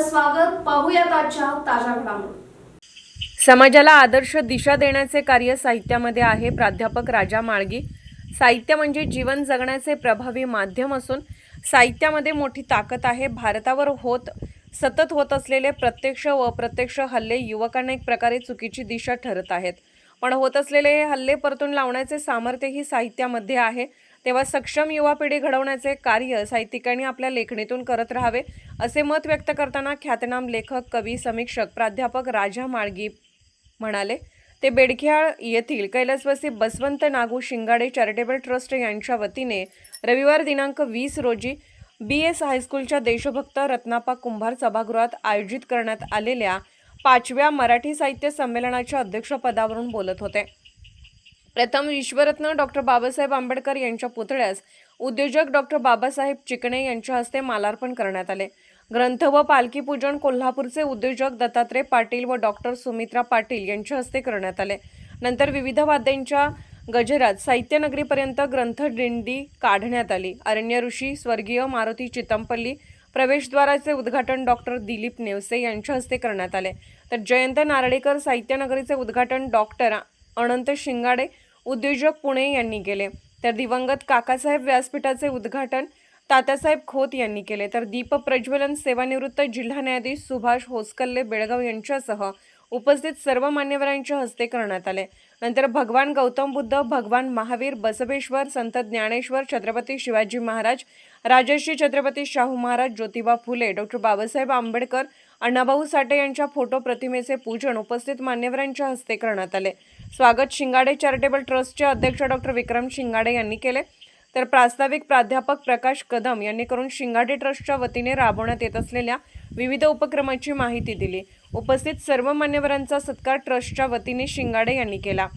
आपलं स्वागत. पाहूयात आजच्या ताज्या घडामोडी. समाजाला आदर्श दिशा देण्याचे कार्य साहित्यामध्ये आहे. प्राध्यापक राजा माळगी. साहित्य म्हणजे जीवन जगण्याचे प्रभावी माध्यम असून साहित्यामध्ये मोठी ताकद आहे. भारतावर सतत होत असलेले प्रत्यक्ष व अप्रत्यक्ष हल्ले युवकांना एक प्रकारे चुकीची दिशा ठरत आहेत. पण होत असलेले हे हल्ले परतून लावण्याचे सामर्थ्यही साहित्यामध्ये आहे. तेव्हा सक्षम युवा पिढी घडवण्याचे कार्य साहित्यिकांनी आपल्या लेखणीतून करत राहावे, असे मत व्यक्त करताना ख्यातनाम लेखक, कवी, समीक्षक प्राध्यापक राजा माळगी म्हणाले. ते बेडकियाळ येथील कैलासवासी बसवंत नागू शिंगाडे चॅरिटेबल ट्रस्ट यांच्या वतीने रविवार दिनांक 20 रोजी BS हायस्कूलच्या देशभक्त रत्नापा कुंभार सभागृहात आयोजित करण्यात आलेल्या 5व्या मराठी साहित्य संमेलनाच्या अध्यक्षपदावरून बोलत होते. प्रथम विश्वरत्न डॉक्टर बाबासाहेब आंबेडकर यांच्या पुतळ्यास उद्योजक डॉक्टर बाबासाहेब चिकणे यांच्या हस्ते मालार्पण करण्यात आले. ग्रंथ व पालखी पूजन कोल्हापूरचे उद्योजक दत्तात्रय पाटील व डॉक्टर सुमित्रा पाटील यांच्या हस्ते करण्यात आले. नंतर विविध वाद्यांच्या गजरात साहित्यनगरीपर्यंत ग्रंथ दिंडी काढण्यात आली. अरण्य ऋषी स्वर्गीय मारुती चितमपल्ली प्रवेशद्वाराचे उद्घाटन डॉक्टर दिलीप नेवसे यांच्या हस्ते करण्यात आले. तर जयंत नारळीकर साहित्यनगरीचे उद्घाटन डॉक्टर अनंत शिंगाडे उद्योजक पुणे यांनी केले. तर दिवंगत काकासाहेब व्यासपीठाचे उद्घाटन तात्यासाहेब खोत यांनी केले. तर दीप प्रज्वलन सेवानिवृत्त जिल्हा न्यायाधीश सुभाष होसकल्ले बेळगाव यांच्यासह उपस्थित सर्व मान्यवरांच्या हस्ते करण्यात आले. नंतर भगवान गौतम बुद्ध, भगवान महावीर, बसवेश्वर, संत ज्ञानेश्वर, छत्रपती शिवाजी महाराज, राजर्षी छत्रपती शाहू महाराज, ज्योतिबा फुले, डॉक्टर बाबासाहेब आंबेडकर, अण्णाभाऊ साठे यांच्या फोटो प्रतिमेचे पूजन उपस्थित मान्यवरांच्या हस्ते करण्यात आले. स्वागत शिंगाडे चॅरिटेबल ट्रस्टचे अध्यक्ष डॉक्टर विक्रम शिंगाडे यांनी केले. तर प्रास्ताविक प्राध्यापक प्रकाश कदम यांनी करून शिंगाडे ट्रस्टच्या वतीने राबवण्यात येत असलेल्या विविध उपक्रमाची माहिती दिली. उपस्थित सर्व मान्यवरांचा सत्कार ट्रस्टच्या वतीने शिंगाडे यांनी केला.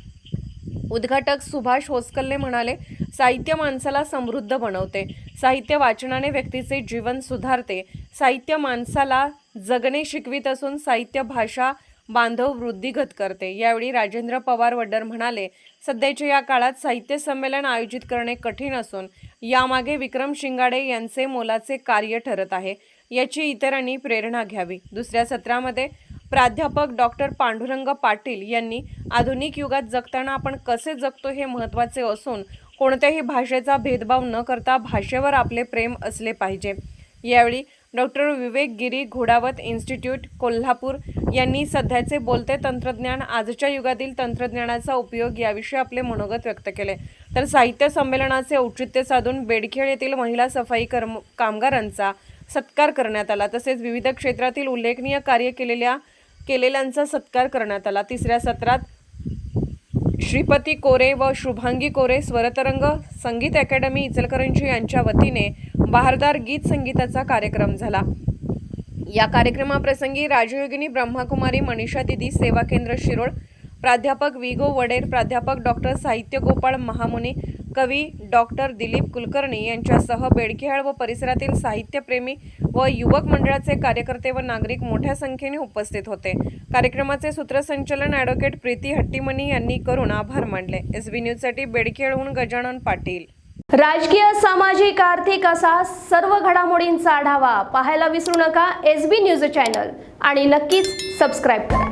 उद्घाटक सुभाष होसकल्ले म्हणाले, साहित्य माणसाला समृद्ध बनवते. साहित्य वाचनाने व्यक्तीचे जीवन सुधारते. साहित्य माणसाला जगणे शिकवित असून साहित्य भाषा बांधव वृद्धिगत करते. यावेळी राजेंद्र पवार वड्डर म्हणाले, सध्याच्या या काळात साहित्य संमेलन आयोजित करणे कठीण असून यामागे विक्रम शिंगाडे यांचे मोलाचे कार्य ठरत आहे. याची इतरांनी प्रेरणा घ्यावी. दुसऱ्या सत्रामध्ये प्राध्यापक डॉक्टर पांडुरंग पाटील यांनी आधुनिक युगात जगताना आपण कसे जगतो हे महत्त्वाचे असून कोणत्याही भाषेचा भेदभाव न करता भाषेवर आपले प्रेम असले पाहिजे. यावेळी डॉक्टर विवेक गिरी घोडावत इन्स्टिट्यूट कोल्हापूर यांनी सध्याचे बोलते तंत्रज्ञान आजच्या युगातील तंत्रज्ञानाचा उपयोग याविषयी आपले मनोगत व्यक्त केले. तर साहित्य संमेलनाचे औचित्य साधून बेडखेळ येथील महिला सफाई कामगारांचा सत्कार करण्यात आला. तसेच विविध क्षेत्रातील उल्लेखनीय कार्य केलेल्यांचा सत्कार करण्यात आला. तिसऱ्या सत्रात श्रीपती कोरे व शुभांगी कोरे स्वरतरंग संगीत अकॅडमी इचलकरंजी यांच्या वतीने बहारदार गीत संगीताचा कार्यक्रम झाला. या कार्यक्रमाप्रसंगी राजयोगिनी ब्रह्माकुमारी मनीषा दिदी सेवा केंद्र शिरोळ, प्राध्यापक विगो वडेर, प्राध्यापक डॉक्टर साहित्य गोपाळ महामुनी, कवी डॉक्टर दिलीप कुलकर्णी यांच्यासह बेडकियाळ व परिसरातील साहित्यप्रेमी व युवक मंडळाचे कार्यकर्ते व नागरिक मोठ्या संख्येने उपस्थित होते. कार्यक्रमाचे सूत्रसंचालन ॲडव्होकेट प्रीती हट्टीमनी यांनी करून आभार मानले. SB न्यूजसाठी बेडकियाळहून गजानन पाटील. राजकीय, सामाजिक, आर्थिक असा सर्व घडामोडींचा आढावा पाहायला विसरू नका SB न्यूज चॅनल आणि नक्कीच सबस्क्राईब करा.